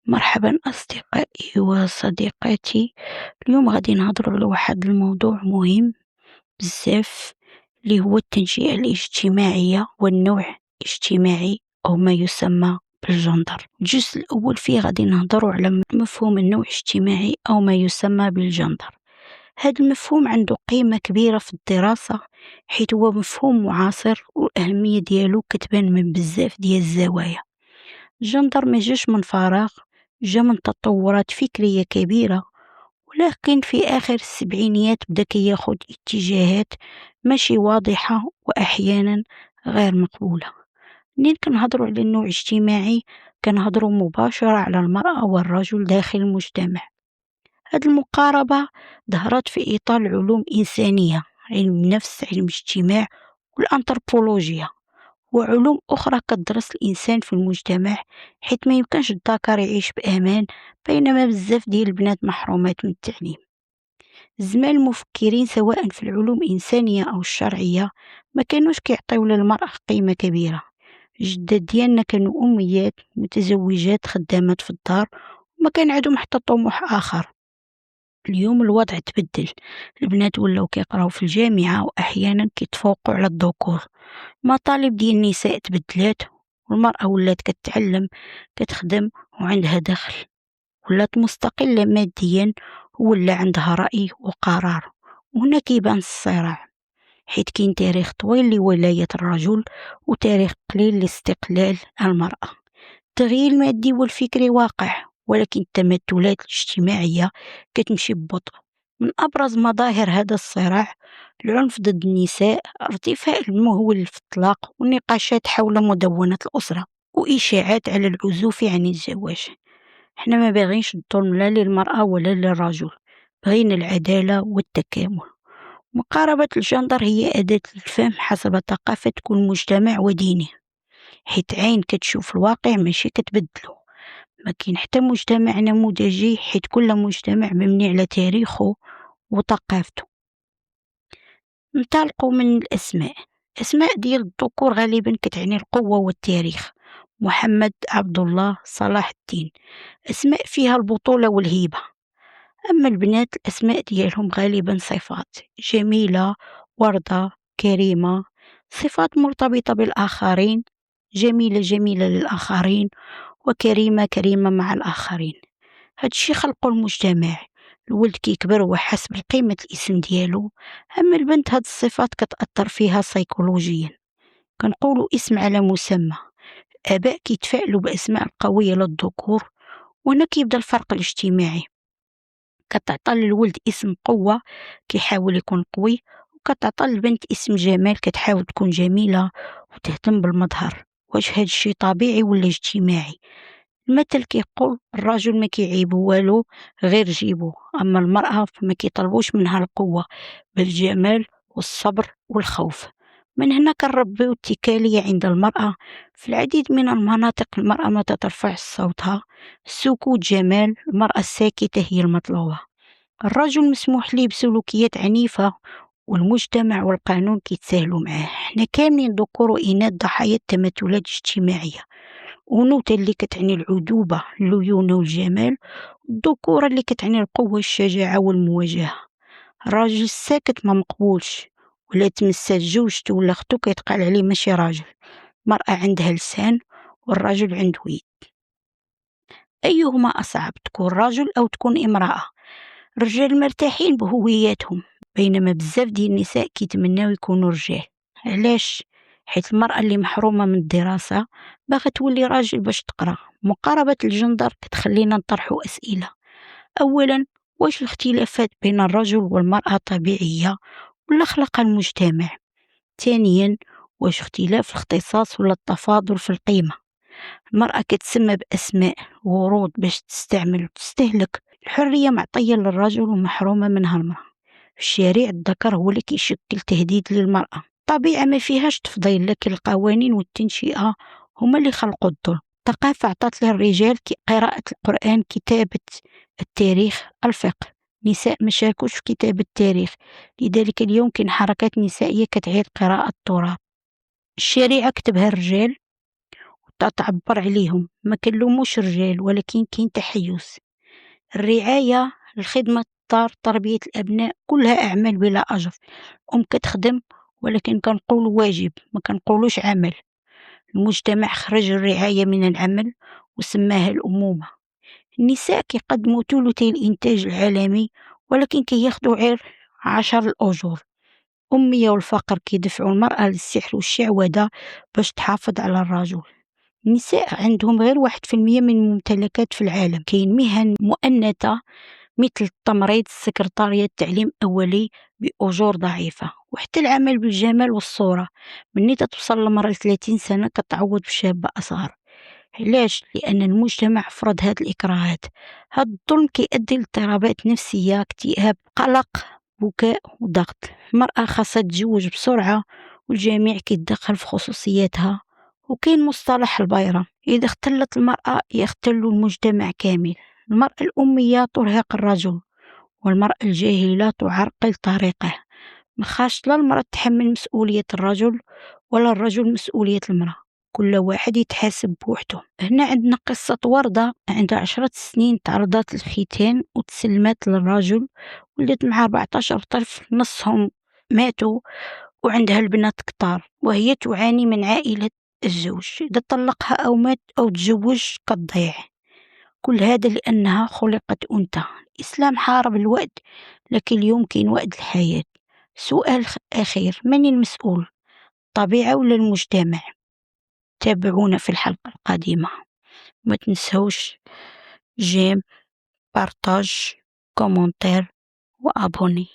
مرحبا أصدقائي وصديقاتي. اليوم غادي نهضروا على واحد الموضوع مهم بزاف، اللي هو التنشئة الاجتماعية والنوع الاجتماعي أو ما يسمى بالجندر. الجزء الأول فيه غادي نهضروا على مفهوم النوع الاجتماعي أو ما يسمى بالجندر. هذا المفهوم عنده قيمة كبيرة في الدراسة، حيث هو مفهوم معاصر والأهمية ديالو كتبان من بزاف ديال الزوايا. الجندر ما جاش من فراغ، جا من تطورات فكرية كبيرة، ولكن في آخر السبعينيات بدا كياخد اتجاهات ماشي واضحة وأحيانا غير مقبولة. منين كنهضروا على النوع الاجتماعي كنهضروا مباشرة على المرأة والرجل داخل المجتمع. هاد المقاربة ظهرت في إطار العلوم الإنسانية، علم النفس، علم الاجتماع والأنثروبولوجيا وعلوم أخرى كتدرس الإنسان في المجتمع، حيث ما يمكنش الذكر يعيش بأمان بينما بزاف ديال البنات محرومات من التعليم. زمان المفكرين سواء في العلوم الإنسانية أو الشرعية ما كانوش كيعطيو للمرأة قيمة كبيرة. الجدات ديالنا كانوا أميات متزوجات خدامات في الدار وما كان عندهم حتى طموح آخر. اليوم الوضع تبدل، البنات ولاو كيقراو في الجامعة وأحيانا كيتفوقوا على الذكور. المطالب ديال النساء تبدلات، والمرأة ولات كتعلم كتخدم وعندها دخل، ولات مستقلة ماديا ولا عندها رأي وقرار. وهنا كيبان الصراع، حيث كاين تاريخ طويل لولاية الرجل وتاريخ قليل لاستقلال المرأة. التغيير المادي والفكري واقع، ولكن التمثلات الاجتماعية كتمشي ببطء. من أبرز مظاهر هذا الصراع العنف ضد النساء، ارتفاع المهول في الطلاق والنقاشات حول مدونة الأسرة وإشاعات على العزوف عن الزواج. احنا ما باغينش الظلم لا للمرأة ولا للرجل، بغينا العدالة والتكامل. مقاربة الجندر هي أداة الفهم حسب ثقافة كل مجتمع ودينه، حيث عين كتشوف الواقع ماشي كتبدلو. ما كاين حتى مجتمع نموذجي، حيث كل مجتمع مبني على تاريخه وثقافته. ننطلقوا من الأسماء. أسماء ديال الذكور غالبا كتعني القوة والتاريخ: محمد، عبد الله، صلاح الدين. أسماء فيها البطولة والهيبة. أما البنات الأسماء ديالهم غالبا صفات: جميلة، وردة، كريمة. صفات مرتبطة بالآخرين: جميلة جميلة للآخرين، وكريمة كريمة مع الآخرين. هادشي خلقو المجتمع، الولد كيكبر وحس بقيمة الاسم ديالو. أما البنت هاد الصفات كتأثر فيها سيكولوجيا. كنقولو اسم على مسمى. الآباء كيتفاعلوا بأسماء قوية للذكور، وهنا كيبدا الفرق الاجتماعي. كتعطى للولد اسم قوة كيحاول يكون قوي، وكتعطى للبنت اسم جمال كتحاول تكون جميلة وتهتم بالمظهر. واش هادشي طبيعي ولا اجتماعي؟ المثل كيقول الراجل ما كيعيبو والو غير جيبو، اما المرأة فما كيطلبوش منها القوة بل الجمال والصبر والخوف. من هنا كنربيو الاتكالية عند المرأة. في العديد من المناطق المرأة ما تترفع صوتها، السكوت جمال، المرأة الساكتة هي المطلوبة. الرجل مسموح ليه بسلوكيات عنيفة، والمجتمع والقانون كيتساهلوا معاه. احنا كاملين ذكور وإناث ضحايا التمثلات الاجتماعية. أنوثة اللي كتعني العذوبة، الليونة والجمال، الذكورة اللي كتعني القوة، الشجاعة والمواجهة. الراجل الساكت ما مقبولش، ولا تمسات زوجته ولا اختو كيتقال عليه ماشي راجل. المرأة عندها لسان والرجل عنده يد. أيهما أصعب، تكون راجل أو تكون امرأة؟ الرجال مرتاحين بهوياتهم، بينما بزاف ديال النساء كيتمناو يكونوا رجال. علاش؟ حيث المرأة اللي محرومة من الدراسة باغا تولي راجل باش تقرا. مقاربة الجندر كتخلينا نطرحوا أسئلة. أولا، واش الاختلافات بين الرجل والمرأة طبيعية ولا خلقها المجتمع؟ ثانيا، واش اختلاف الاختصاص ولا التفاضل في القيمة؟ المرأة كتسمى بأسماء ورود باش تستعمل وتستهلك. الحرية معطية للرجل ومحرومة منها المرأة. في الشارع الذكر هو اللي كيشكل تهديد للمرأة. الطبيعة ما فيهاش تفضيل، لكن القوانين والتنشئة هما اللي خلقوا الظلم. الثقافة عطات للرجال قراءة القرآن، كتابة التاريخ، الفقه. نساء ما شاركوش في كتابة التاريخ، لذلك اليوم كاين حركات نسائية كتعيد قراءة التراث. الشريعة كتبها الرجال، تعبر عليهم. ما كنلوموش الرجال، ولكن كاين تحيز. الرعاية، الخدمة، الدار، تربية الأبناء، كلها أعمال بلا أجر. الأم كتخدم، ولكن كنقولوا واجب، ما كنقولوش عمل. المجتمع خرج الرعاية من العمل وسماها الأمومة. النساء كيقدموا ثلثي الإنتاج العالمي، ولكن كياخدوا غير 10 الأجور. الأمية والفقر كيدفعوا المرأة للسحر والشعوذة باش تحافظ على الرجل. النساء عندهم غير 1% من الممتلكات في العالم. كاين مهن مؤنثة مثل التمريض، السكرتارية، التعليم الأولي بأجور ضعيفة. وحتى العمل بالجمال والصورة، مني توصل لمرأة 30 سنة كتعوض بشابة أصغر. علاش؟ لأن المجتمع فرض هاد الإكراهات. هاد الظلم كيؤدي لاضطرابات نفسية، اكتئاب، قلق، بكاء وضغط. المرأة خاصها تتزوج بسرعة، والجميع كيتدخل في خصوصياتها. وكاين مصطلح البيرة، إذا اختلت المرأة يختل المجتمع كامل. المرأة الأمية ترهق الرجل، والمرأة الجاهلة تعرقل طريقه. مخاش لا المرأة تحمل مسؤولية الرجل، ولا الرجل مسؤولية المرأة. كل واحد يتحاسب بوحده. هنا عندنا قصة وردة، عندها 10 سنين تعرضت للختان وتسلمت للرجل، ولدت مع 14 طفل، نصهم ماتوا، وعندها البنات كتار، وهي تعاني من عائلة الزوج. إذا طلقها أو مات أو تزوج كتضيع. كل هذا لأنها خلقت أنثى. الإسلام حارب الوأد، لكن اليوم كاين وأد الحياة. سؤال أخير: من المسؤول، الطبيعة ولا المجتمع؟ تابعونا في الحلقة القادمة. ما تنسوش جيم، بارتاج، كومنتير، وأبوني.